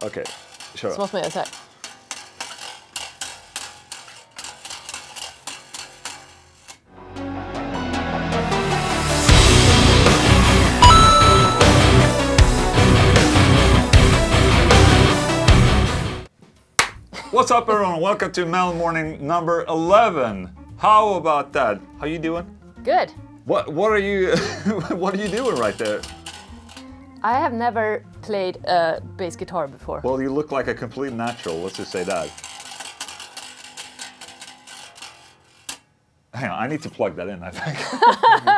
Okej, kör Så då. måste man göra så här. What's up, everyone? Welcome to Melon Morning number 11. How about that? How you doing? Good. What are you what are you doing right there? I have never played a bass guitar before. Well, you look like a complete natural. Let's just say that. Hang on, I need to plug that in, I think.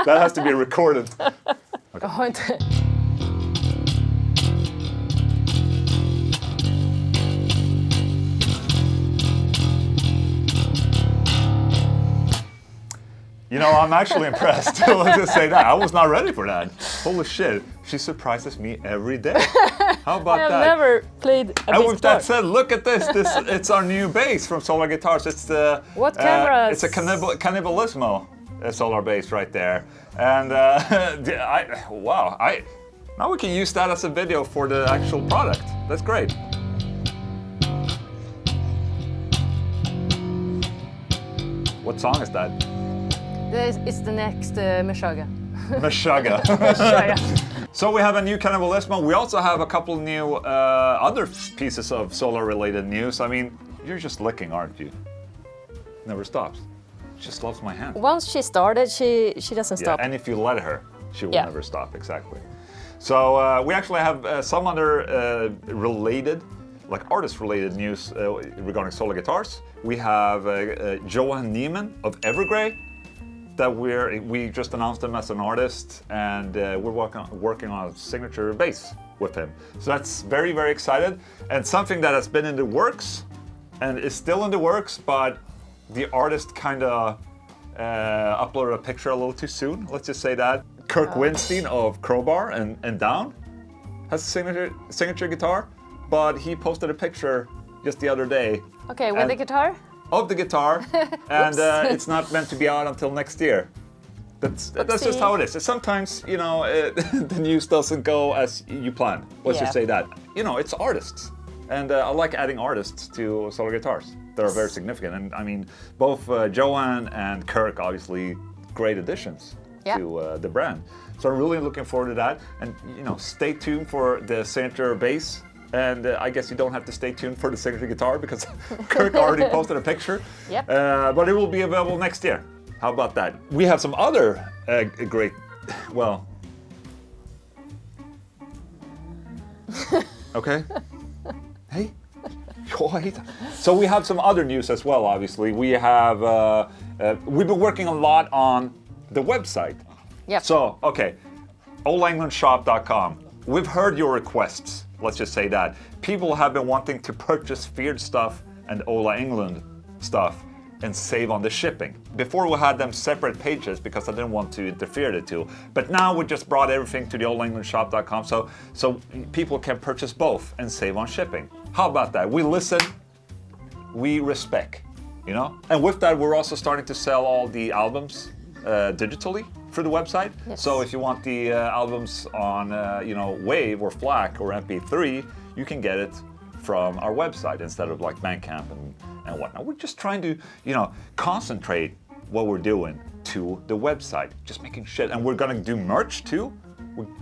That has to be recorded. Jag har inte... You know, I'm actually impressed. Let's just say that. I was not ready for that. Holy shit. She surprises me every day. How about I have that? never played a bass And with guitar. that said, look at this. It's our new bass from Solar Guitars. It's the What cameras? It's a Cannibalismo Solar bass right there. And wow, now we can use that as a video for the actual product. That's great. What song is that? It's the next Meshuggah. Meshuggah. Meshuggah. So we have a new Cannibalismo. We also have a couple new other pieces of solar-related news. I mean, you're just licking, aren't you? Never stops. She just loves my hand. Once she started, she doesn't stop. And if you let her, she will Yeah. never stop. Exactly. So we actually have some other related, like artist-related news regarding solar guitars. We have Johan Niemann of Evergrey. That we just announced him as an artist, and we're working on a signature bass with him. So that's very, very excited, and something that has been in the works and is still in the works, but the artist kind of uploaded a picture a little too soon. Let's just say that. Kirk Winstein of Crowbar and Down has a signature guitar, but he posted a picture just the other day. Okay, with and- the guitar? Of the guitar, and it's not meant to be out until next year. That's just how it is. Sometimes, you know, the news doesn't go as you planned. Let's just say that. You know, it's artists, and I like adding artists to solar guitars. They're very significant, and I mean, both Johan and Kirk, obviously, great additions to the brand. So I'm really looking forward to that, and you know, stay tuned for the signature bass. And I guess you don't have to stay tuned for the signature guitar because Kirk already posted a picture. Yep. But it will be available next year. How about that? We have some other great, well. Okay. Hey. So we have some other news as well. Obviously, we have. We've been working a lot on the website. Yep. So okay, olaenglandshop.com. We've heard your requests. Let's just say that. People have been wanting to purchase Feared stuff and Ola England stuff and save on the shipping. Before we had them separate pages because I didn't want to interfere the two. But now we just brought everything to the olaenglandshop.com so people can purchase both and save on shipping. How about that? We listen, we respect, you know? And with that, we're also starting to sell all the albums digitally through the website. Yes. So if you want the albums on you know, WAV or FLAC or MP3, you can get it from our website instead of like Bandcamp and whatnot. We're just trying to, you know, concentrate what we're doing to the website, just making shit. And we're gonna do merch too.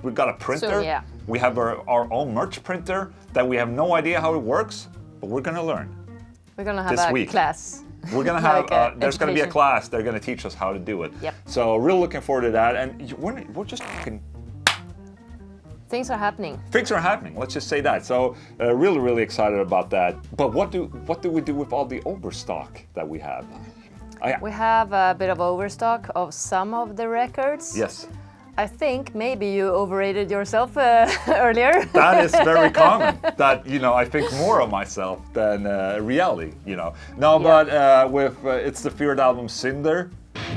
We've got a printer. So, yeah. We have our own merch printer that we have no idea how it works, but we're gonna learn. We're gonna have This a week. class. We're gonna have, Like, there's gonna be a education. class. They're gonna teach us how to do it. Yep. So real looking forward to that. And we're just fucking, Things are happening. things are happening. Let's just say that. So really, really excited about that. But what do we do with all the overstock that we have? We have a bit of overstock of some of the records. Yes. I think maybe you overrated yourself earlier. That is very common. That, you know, I think more of myself than reality, you know. No, Yeah. but with it's the Feared album Cinder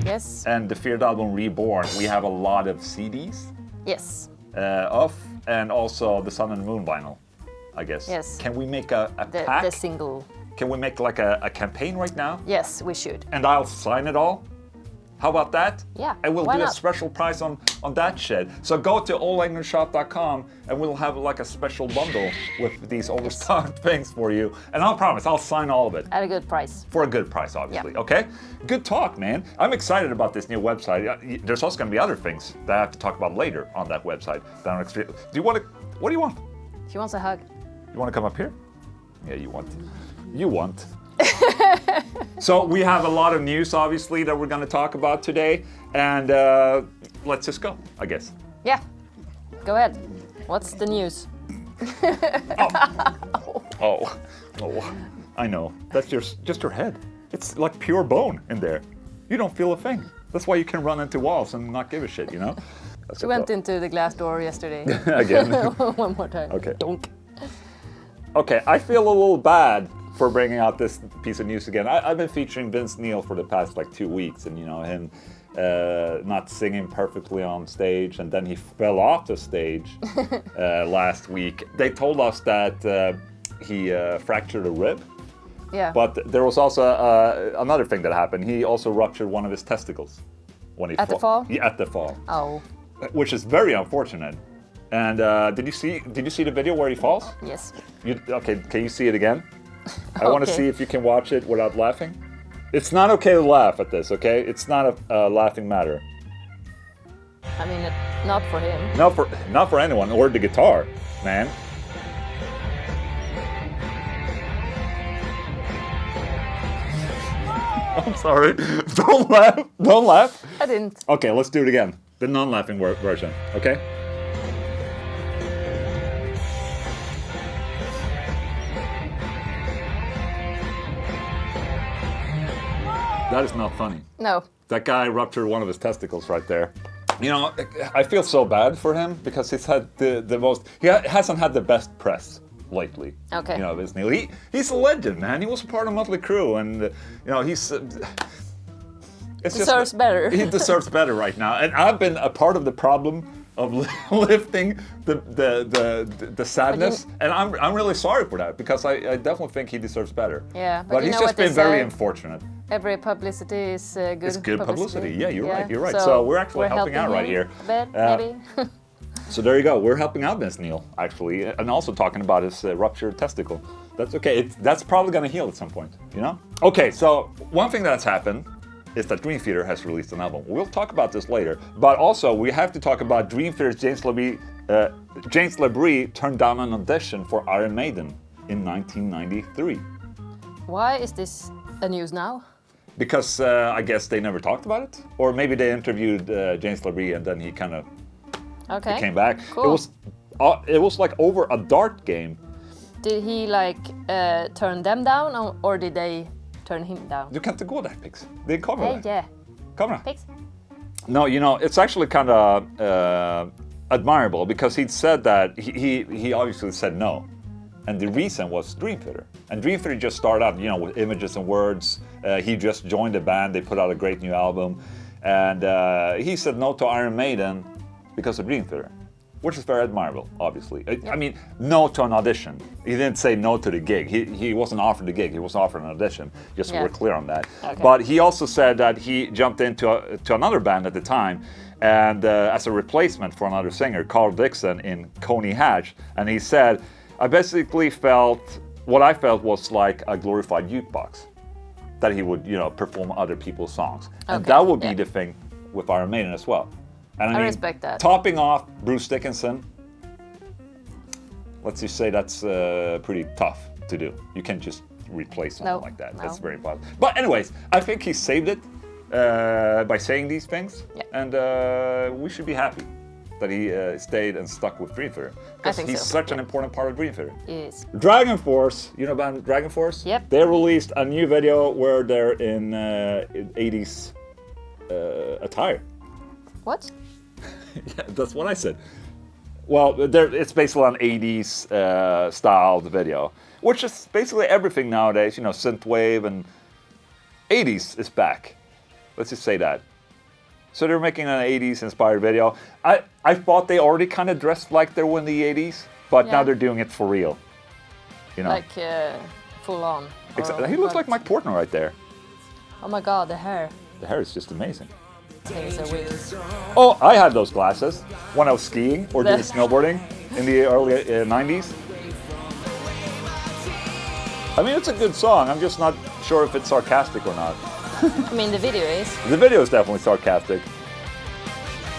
Yes. and the Feared album Reborn. We have a lot of CDs Yes. of, and also the Sun and Moon vinyl, I guess. Yes. Can we make a The pack? single. Can we make like a campaign right now? Yes, we should. And I'll sign it all. How about that? Yeah, And we'll why do a not? special price on that shit. So go to allenglandshop.com and we'll have like a special bundle with these overstocked things for you. And I'll promise, I'll sign all of it. At a good price. For a good price, obviously. Yeah. Okay? Good talk, man. I'm excited about this new website. There's also going to be other things that I have to talk about later on that website. That I'm do you want to? What do you want? She wants a hug. You want to come up here? Yeah, you want. You want. So we have a lot of news, obviously, that we're going to talk about today, and let's just go, I guess. Yeah. Go ahead. What's the news? Oh, I know. That's just your head. It's like pure bone in there. You don't feel a thing. That's why you can run into walls and not give a shit, you know? She went into the glass door yesterday. Again. One more time. Okay. Donk. Okay, I feel a little bad for bringing out this piece of news again. I've been featuring Vince Neil for the past like 2 weeks, and you know him not singing perfectly on stage, and then he fell off the stage last week. They told us that he fractured a rib, Yeah. but there was also another thing that happened. He also ruptured one of his testicles when he At the fall? Yeah, at the fall, Oh, which is very unfortunate. And did you see the video where he falls? yes. Okay, can you see it again? I want to Okay. see if you can watch it without laughing. It's not okay to laugh at this, okay? It's not a laughing matter. I mean, not for him. Not for anyone, or the guitar, man. I'm sorry. Don't laugh. Don't laugh. I didn't. Okay, let's do it again. The non-laughing version, okay? That is not funny. No. That guy ruptured one of his testicles right there. You know, I feel so bad for him because he's had the most. He hasn't had the best press lately. Okay. You know, Vince Neil. He's a legend, man. He was a part of Mötley Crüe, and you know he's. It's Deserves better. He deserves better right now, and I've been a part of the problem of lifting the sadness, and I'm really sorry for that because I definitely think he deserves better. Yeah, but you he's know just what they been very say? unfortunate. Every publicity is good. It's good publicity. Yeah, you're right. You're right. So we're actually helping out right here. A bit, maybe. So there you go. We're helping out Vince Neil actually, and also talking about his ruptured testicle. That's okay. That's probably going to heal at some point. You know. Okay. So one thing that's happened is that Dream Theater has released an album. We'll talk about this later, but also we have to talk about Dream Theater's James LaBrie turned down an audition for Iron Maiden in 1993 Why is this a news now? because I guess they never talked about it, or maybe they interviewed James LaBrie and then he kind of Okay. came back. Cool. It was like over a dart game. Did he like turn them down, or did they turn him down? Du kan inte gå där, Pix. Det är en kamera Hey, där. yeah. Kamera. Pigs. No, you know, it's actually kind of admirable because he'd said that he obviously said no. And the reason was Dream Theater. And Dream Theater just started out, you know, with Images and Words. He just joined the band. They put out a great new album. And he said no to Iron Maiden because of Dream Theater, which is very admirable, obviously. I mean, no to an audition. He didn't say no to the gig. He wasn't offered the gig. He was offered an audition, just so Yeah. we're clear on that. Okay. But he also said that he jumped into to another band at the time, and as a replacement for another singer, Carl Dixon in Coney Hatch. And he said, I basically felt, what I felt was like a glorified jukebox, that he would, you know, perform other people's songs. And Okay, that would be yeah. the thing with Iron Maiden as well. And I respect that. Topping off Bruce Dickinson, let's just say that's pretty tough to do. You can't just replace something No, like that. no. That's very impossible. But anyways, I think he saved it by saying these things. Yeah. And we should be happy that he stayed and stuck with Dream Theater. Because think he's so, such an important part of Dream Theater. Yes. Dragon Force, you know about Dragon Force? Yep. They released a new video where they're in 80s attire. What? Yeah, that's what I said. Well, it's basically an 80s styled video, which is basically everything nowadays. You know, synthwave and 80s is back. Let's just say that. So they're making an 80s inspired video. I thought they already kind of dressed like they were in the 80s, but now Yeah. they're doing it for real. You know, Like full on. He looks or like what? Mike Portnoy right there. Oh my god, the hair. The hair is just amazing. think it's so weird. Oh, I had those glasses when I was skiing or doing snowboarding in the early 90s. I mean, it's a good song. I'm just not sure if it's sarcastic or not. I mean, the video is. The video is definitely sarcastic.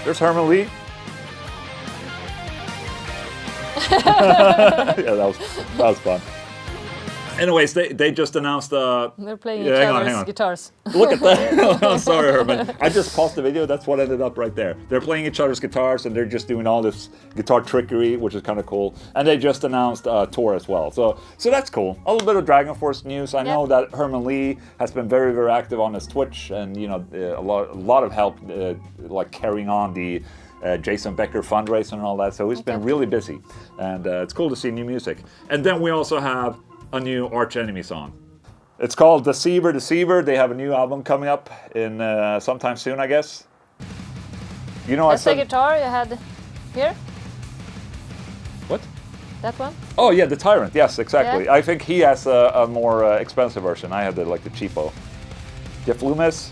There's Herman Lee. Yeah, that was fun. Anyways, they just announced. They're playing each other's guitars. Look at that! I'm sorry, Herman. I just paused the video. That's what ended up right there. They're playing each other's guitars and they're just doing all this guitar trickery, which is kind of cool. And they just announced a tour as well. So that's cool. A little bit of Dragon Force news. I know that Herman Lee has been very, very active on his Twitch, and you know a lot of help, like carrying on the Jason Becker fundraiser and all that. So he's been really busy, and it's cool to see new music. And then we also have a new Arch Enemy song. It's called Deceiver, Deceiver. They have a new album coming up in sometime soon, I guess. You know, That's the guitar you had here? What? That one? Oh yeah, the Tyrant. Yes, exactly. Yeah. I think he has a more expensive version. I had the cheapo. Jeff Loomis.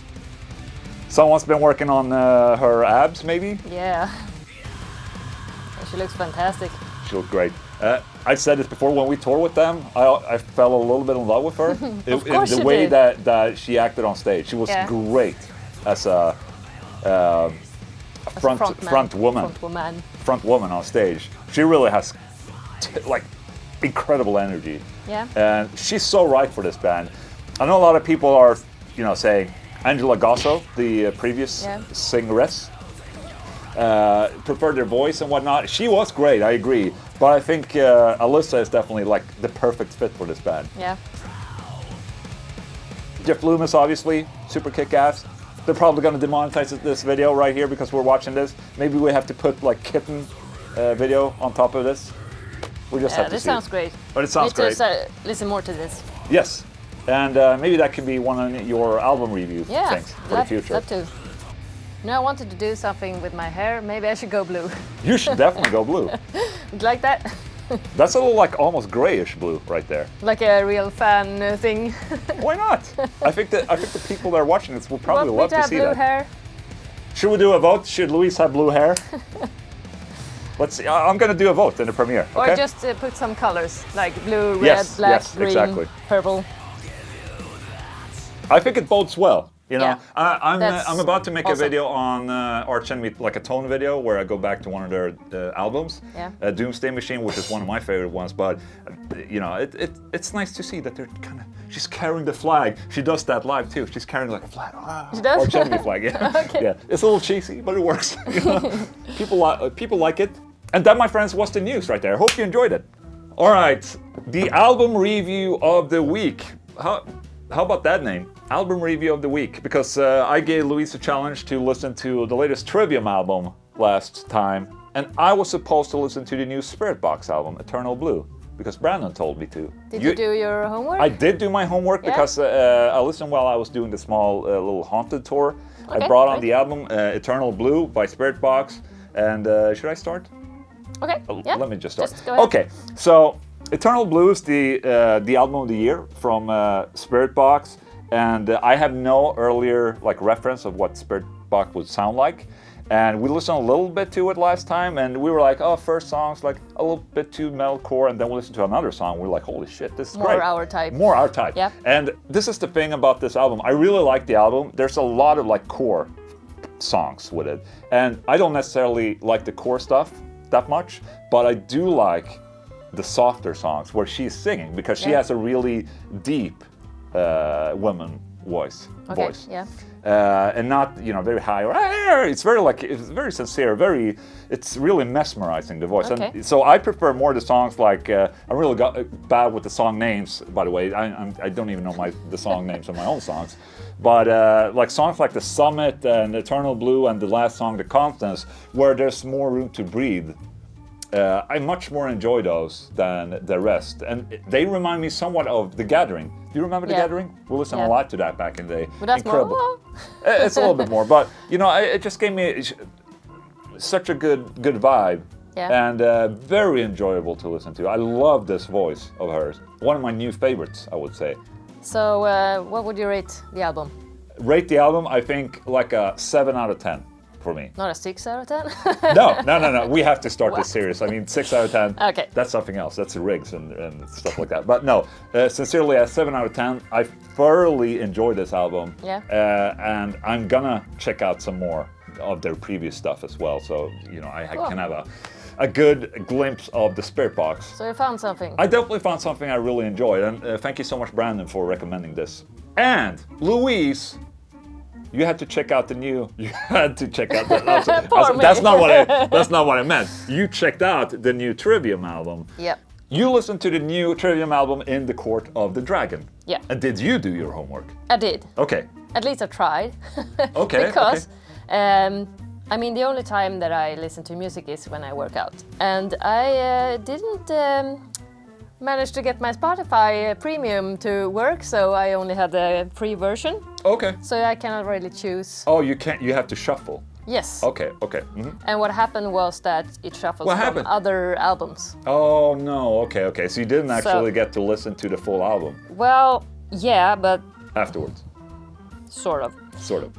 Someone's been working on her abs, maybe. Yeah. She looks fantastic. She looked great. I've said this before, when we toured with them, I fell a little bit in love with her. Of course the you way did. that she acted on stage. She was great as a front woman on stage. She really has like incredible energy. Yeah. And she's so right for this band. I know a lot of people are, you know, saying Angela Gosso, the previous singeress, preferred their voice and whatnot. She was great, I agree. But I think Alyssa is definitely like the perfect fit for this band. Yeah. Jeff Loomis, obviously, super kick-ass. They're probably going to demonetize this video right here because we're watching this. Maybe we have to put like Kitten video on top of this. We just have to this see. sounds great. But it sounds great. Listen more to this. Yes. And maybe that can be one of your album review things for the future. That too. No, I wanted to do something with my hair. Maybe I should go blue. You should definitely go blue. Like that? That's a little like almost grayish blue right there. Like a real fan thing. Why not? I think the people that are watching this will probably love to see blue that. Hair? Should we do a vote? Should Louise have blue hair? Let's see. I'm going to do a vote in the premiere. Okay? Or just put some colors like blue, red, black, green, exactly. purple. I think it bodes well. You know, Yeah. I'm about to make awesome. a video on Arch Enemy, like a tone video where I go back to one of their albums, Doomsday Machine, which is one of my favorite ones. But you know, it's nice to see that they're she's carrying the flag. She does that live too. She's carrying like a flag. She does? Arch Enemy flag. Yeah, Okay. yeah. It's a little cheesy, but it works. You know? People like it. And that, my friends, was the news right there. I hope you enjoyed it. All right, the album review of the week. How about that name? Album review of the week, because I gave Louise a challenge to listen to the latest Trivium album last time, and I was supposed to listen to the new Spiritbox album, Eternal Blue, because Brandon told me to. Did you do your homework? I did do my homework because I listened while I was doing the small little haunted tour. Okay, I brought on great. the album Eternal Blue by Spiritbox, and should I start? Okay. Yeah. Let me just start. Just go ahead. Okay, so Eternal Blue is the album of the year from Spiritbox, and I have no earlier like reference of what Spiritbox would sound like. And we listened a little bit to it last time, and we were like, oh, first song's like a little bit too metalcore, and then we listened to another song. We were like, holy shit, this is More great. our type. More our type. Yeah. And this is the thing about this album. I really like the album. There's a lot of like core songs with it, and I don't necessarily like the core stuff that much, but I do like the softer songs where she's singing, because she has a really deep woman voice. Yeah. And not, you know, very high or it's very sincere, it's really mesmerizing, the voice. Okay. And so I prefer more the songs like I'm really bad with the song names, by the way. I don't even know the song names of my own songs, but like songs like The Summit and Eternal Blue and the last song The Constance, where there's more room to breathe. I much more enjoy those than the rest, and they remind me somewhat of The Gathering. Do you remember The Gathering? We listened a lot to that back in the day. But that's incredible. more. It's a little bit more, but you know, it just gave me such a good vibe, and very enjoyable to listen to. I love this voice of hers. One of my new favorites, I would say. So, what would you rate the album? Rate the album, I think like a 7 out of 10 for me. Not a 6 out of 10? No. We have to start this series. I mean, 6 out of 10. Okay. That's something else. That's the rigs and stuff like that. But no, sincerely, a 7 out of 10. I thoroughly enjoyed this album. Yeah. And I'm gonna check out some more of their previous stuff as well. So I can have a good glimpse of the Spirit Box. So you found something? I definitely found something I really enjoyed, and thank you so much, Brandon, for recommending this. And Louise, you had to check out the new. You had to check out the. That's not what I meant. You checked out the new Trivium album. Yep. You listened to the new Trivium album in the Court of the Dragon. Yeah. And did you do your homework? I did. Okay. At least I tried. Okay. Because, I mean, the only time that I listen to music is when I work out. And I didn't manage to get my Spotify premium to work, so I only had the free version. Okay. So I cannot really choose. Oh, you can't. You have to shuffle. Yes. Okay. Mhm. And what happened was that it shuffles What from happened? other albums. Oh no. Okay. So you didn't actually get to listen to the full album Well, yeah, but afterwards. sort of. Sort of.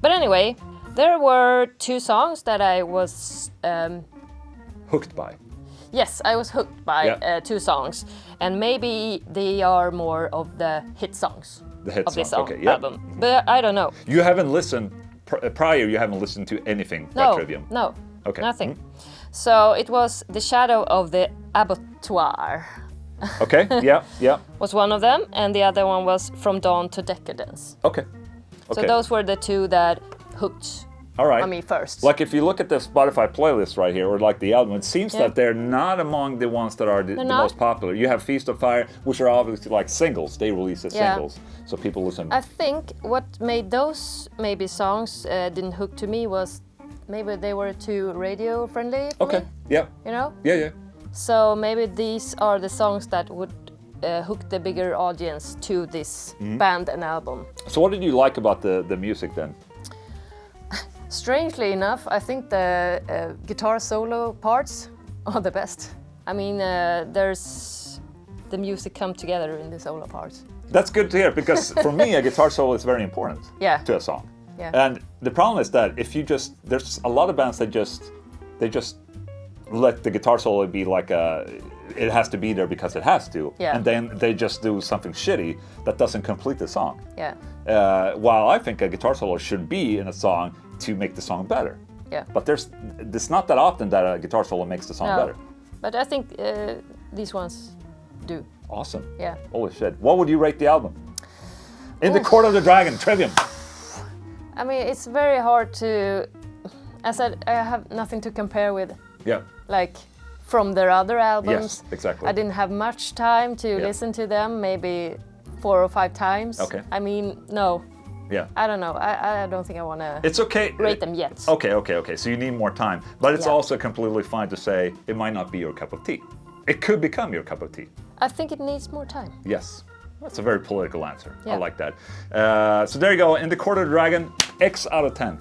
But anyway, there were 2 songs that I was. Hooked by. Yes, I was hooked by Yeah. 2 songs, and maybe they are more of the hit songs The hit of this songs, okay, yeah. album. But I don't know. You haven't listened prior. You haven't listened to anything by No, Trivium. no, Okay. nothing. So it was The Shadow of the Abattoir Okay. Yeah. was one of them, and the other one was From Dawn to Decadence. Okay. So those were the 2 that hooked All right. on me first. Like if you look at the Spotify playlist right here, or like the album, it seems Yeah. that they're not among the ones that are the not? most popular. You have Feast of Fire, which are obviously like singles. They release as Yeah. singles, so people listen. I think what made those maybe songs didn't hook to me was maybe they were too radio friendly for Okay. me, Yeah. you know? Yeah. So maybe these are the songs that would hook the bigger audience to this Mm-hmm. band and album. So what did you like about the music then? Strangely enough, I think the guitar solo parts are the best. I mean, there's the music come together in the solo parts. That's good to hear, because for me a guitar solo is very important Yeah. to a song. Yeah. And the problem is that if you there's a lot of bands that they just let the guitar solo be like it has to be there because it has to, Yeah. and then they just do something shitty that doesn't complete the song. Yeah. While I think a guitar solo should be in a song to make the song better. Yeah. But it's not that often that a guitar solo makes the song No. better. But I think these ones do. Awesome. Yeah. Holy shit. What would you rate the album? In the Court of the Dragon, Trivium. I mean, it's very hard to. As I have nothing to compare with, Yeah. like from their other albums. Yes, exactly. I didn't have much time to listen to them, maybe 4 or 5 times. Okay. I mean, no, Yeah. I don't know. I don't think I want to It's okay. rate them yet. Okay. So you need more time. But it's Yeah. also completely fine to say it might not be your cup of tea. It could become your cup of tea. I think it needs more time. Yes. That's a very political answer. Yeah. I like that. So there you go. In the Court of the Dragon, X out of 10.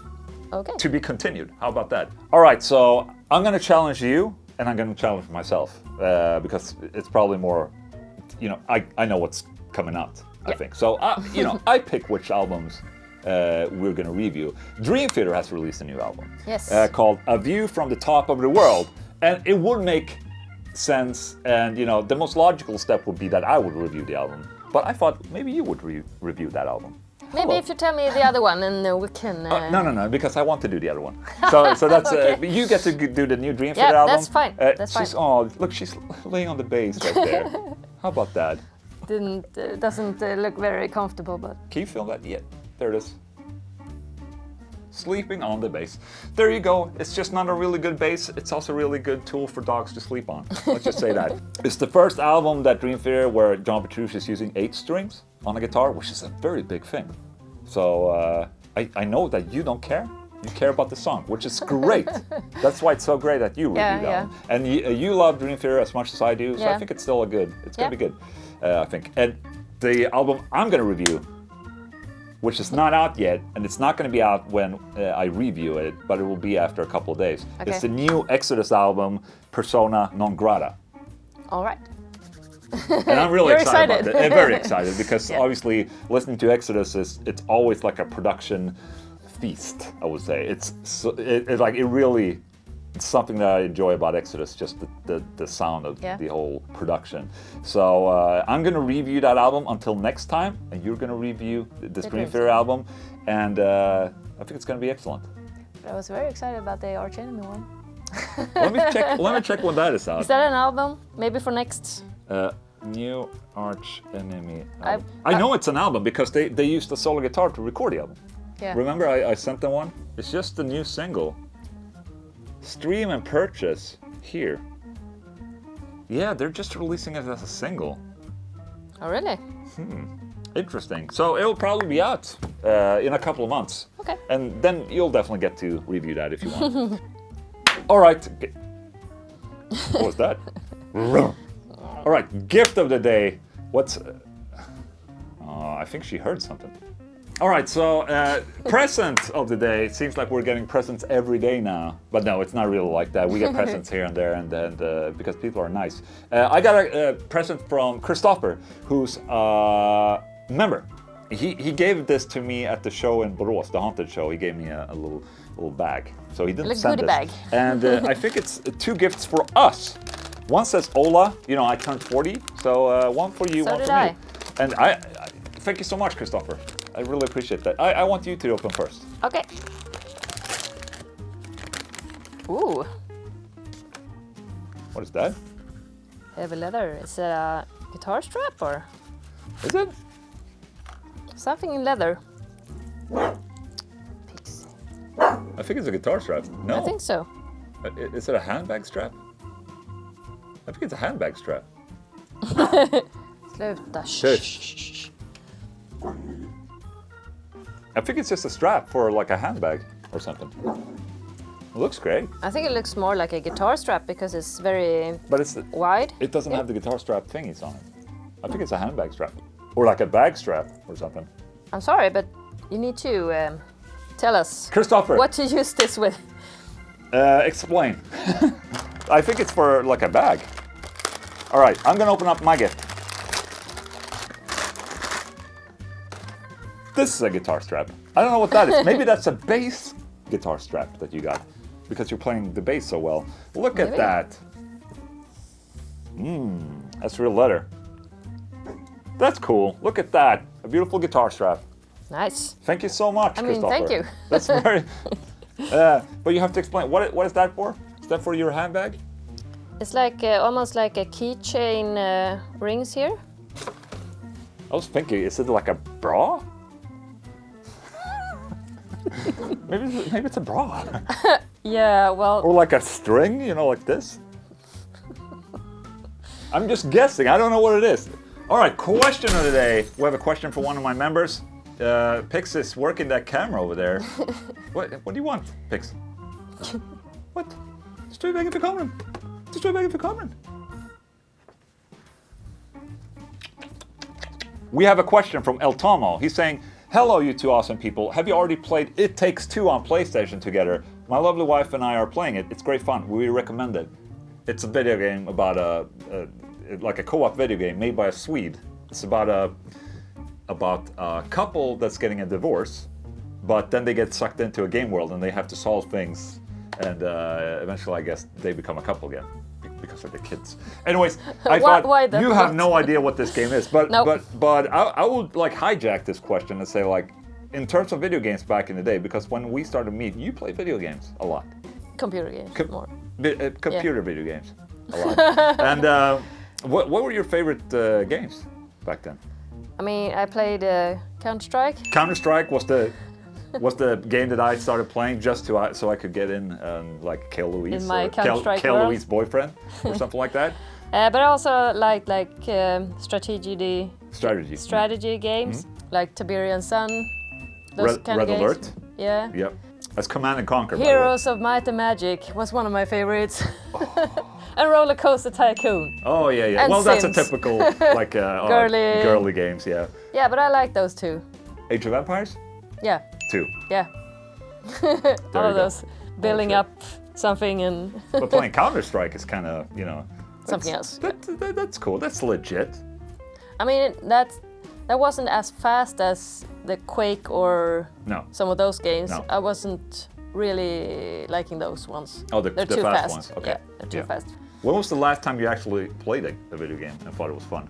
Okay. To be continued. How about that? All right. So I'm going to challenge you, and I'm going to challenge myself because it's probably more, I know what's coming out. I think so. I pick which albums we're going to review. Dream Theater has released a new album. Yes. Called A View from the Top of the World, and it would make sense. And the most logical step would be that I would review the album. But I thought maybe you would review that album. Maybe if you tell me the other one, and we can. No, because I want to do the other one. So that's Okay. you get to do the new Dream Theater Yeah, album. that's fine. That's she's, fine. Oh, look, she's laying on the bass right there. How about that? Doesn't look very comfortable, but Can you feel that? Yeah, there it is. Sleeping on the bass. There you go. It's just not a really good bass. It's also a really good tool for dogs to sleep on. Let's just say that. It's the first album that Dream Theater where John Petrucci is using 8 strings on a guitar, which is a very big thing. So I know that you don't care. You care about the song, which is great. That's why it's so great that you reviewed that one. And you love Dream Theater as much as I do, so I think it's still it's gonna be good, I think. And the album I'm gonna review, which is not out yet, and it's not gonna be out when I review it, but it will be after a couple of days. Okay. It's the new Exodus album, Persona Non Grata. all right. And I'm really You're excited about excited. it. Very excited because Yeah. obviously listening to Exodus it's always like a production feast. I would say it's it's something that I enjoy about Exodus, just the sound of Yeah. the whole production. So I'm gonna review that album until next time, and you're gonna review the Scream Dreams. Theory album, and I think it's gonna be excellent. I was very excited about the Arch Enemy one. Let me check when that is out. Is that an album? Maybe for next. New Arch Enemy. I- Album. I know it's an album because they used a solo guitar to record the album. Yeah. Remember I sent them one? It's just the new single. Stream and purchase here. Yeah, they're just releasing it as a single. Oh really? Interesting. So it'll probably be out in a couple of months. Okay. And then you'll definitely get to review that if you want. All right. What was that? All right, gift of the day. What's... I think she heard something. All right, so present of the day. It seems like we're getting presents every day now. But no, it's not really like that. We get presents here and there and because people are nice. I got a present from Christopher, who's a member. He gave this to me at the show in Borås, the haunted show. He gave me a little bag. So he didn't Like send goodie this. bag. And I think it's 2 gifts for us. One says Ola, I turned 40, so one for you, So one did for me. I. And I thank you so much, Christopher. I really appreciate that. I want you to open first. Okay. Ooh, What is that? heavy leather. Is it a guitar strap or Is it? something in leather? Pixie. I think it's a guitar strap. No. I think so. Is it a handbag strap? I think it's a handbag strap. Sluta. Shush. I think it's just a strap for like a handbag or something. It looks great, I think it looks more like a guitar strap because it's very but wide. it doesn't have the guitar strap thingies on it. I think it's a handbag strap or like a bag strap or something. I'm sorry, but you need to tell us Christopher, what to use this with. Explain. I think it's for like a bag. All right, I'm gonna open up my gift. This is a guitar strap. I don't know what that is. Maybe that's a bass guitar strap that you got because you're playing the bass so well. Look at Maybe. that. That's real leather. That's cool. Look at that. A beautiful guitar strap. Nice. Thank you so much, I mean, Christopher. thank you. That's very... but you have to explain. What is that for? Is that for your handbag? It's like almost like a keychain rings here. I was thinking, is it like a bra? maybe it's a bra. Yeah, well, Or like a string, like this. I'm just guessing. I don't know what it is. All right, question of the day. We have a question for one of my members. Pix is working that camera over there. What do you want, Pix? What? Stå i vägen för kameran. Stå i vägen för kameran. We have a question from El Tomo. He's saying, hello, you two awesome people. Have you already played It Takes Two on PlayStation together? My lovely wife and I are playing it. It's great fun. We recommend it. It's a video game about like a co-op video game made by a Swede. It's about a couple that's getting a divorce, but then they get sucked into a game world and they have to solve things, and eventually, I guess, they become a couple again because of the kids. Anyways, I thought why the you have plot? no idea what this game is, but Nope. but I would like hijack this question and say, like, in terms of video games back in the day, because when we started to meet, you played video games a lot. computer games more. Computer video games a lot. And what were your favorite games back then? I mean, I played Counter-Strike. Counter-Strike was the game that I started playing just so I could get in and like kill Louise, In my or Counter-Strike kill world. Louise's boyfriend or something like that. But I also like strategy Strategy. games, like Tiberian Sun. Those Red, kind of Red games. Alert. Yeah. Yep. That's Command and Conquer. by the way. Heroes of Might and Magic was one of my favorites. And Roller Coaster Tycoon. Oh yeah. And Well, that's Sims. a typical like girly games. Yeah. Yeah, but I like those too. Age of Empires Yeah, 2. yeah. There All you of go. those building Okay. up something and But playing Counter-Strike is kind of something else. That's cool. That's legit. I mean, that wasn't as fast as the Quake or No. some of those games. No. I wasn't really liking those ones. Oh, they're the too fast fast. ones. Okay. Yeah, they're too fast. When was the last time you actually played a video game and thought it was fun?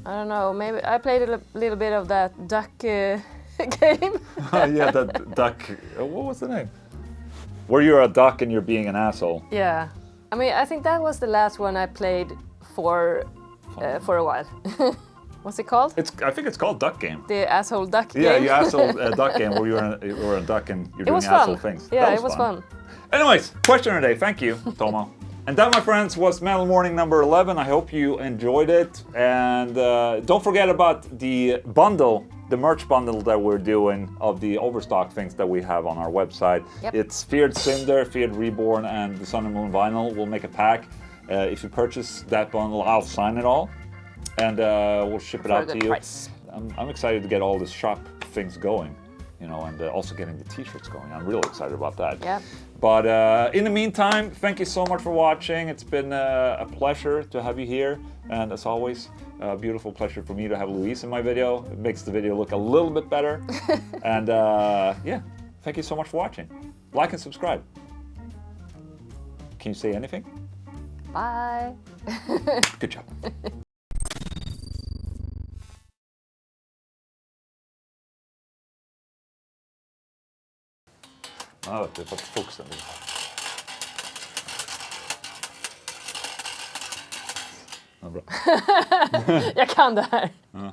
I don't know. Maybe I played a little bit of that duck game. Yeah, that duck. What was the name? Where you're a duck and you're being an asshole. Yeah. I mean, I think that was the last one I played for a while. What's it called? I think it's called Duck Game. The asshole duck Yeah, game. you asshole duck game where you're a duck and you're It doing was asshole fun. things. Yeah, That it was fun. Anyways, question of the day. Thank you, Tomo. And that, my friends, was Metal Morning number 11. I hope you enjoyed it. And don't forget about the bundle, the merch bundle that we're doing of the Overstock things that we have on our website. Yep. It's Feared Cinder, Feared Reborn, and the Sun and Moon vinyl. We'll make a pack. If you purchase that bundle, I'll sign it all. And we'll ship it For a out to good you. price. I'm excited to get all this shop things going, you know, and also getting the t-shirts going. I'm really excited about that. Yeah. But in the meantime, thank you so much for watching. It's been a pleasure to have you here. And as always, a beautiful pleasure for me to have Louise in my video. It makes the video look a little bit better. And yeah, thank you so much for watching. Like and subscribe. Can you say anything? Bye. Good job. Ja, det är faktiskt fullständigt. Ja, bra. Jag kan det här. Ja.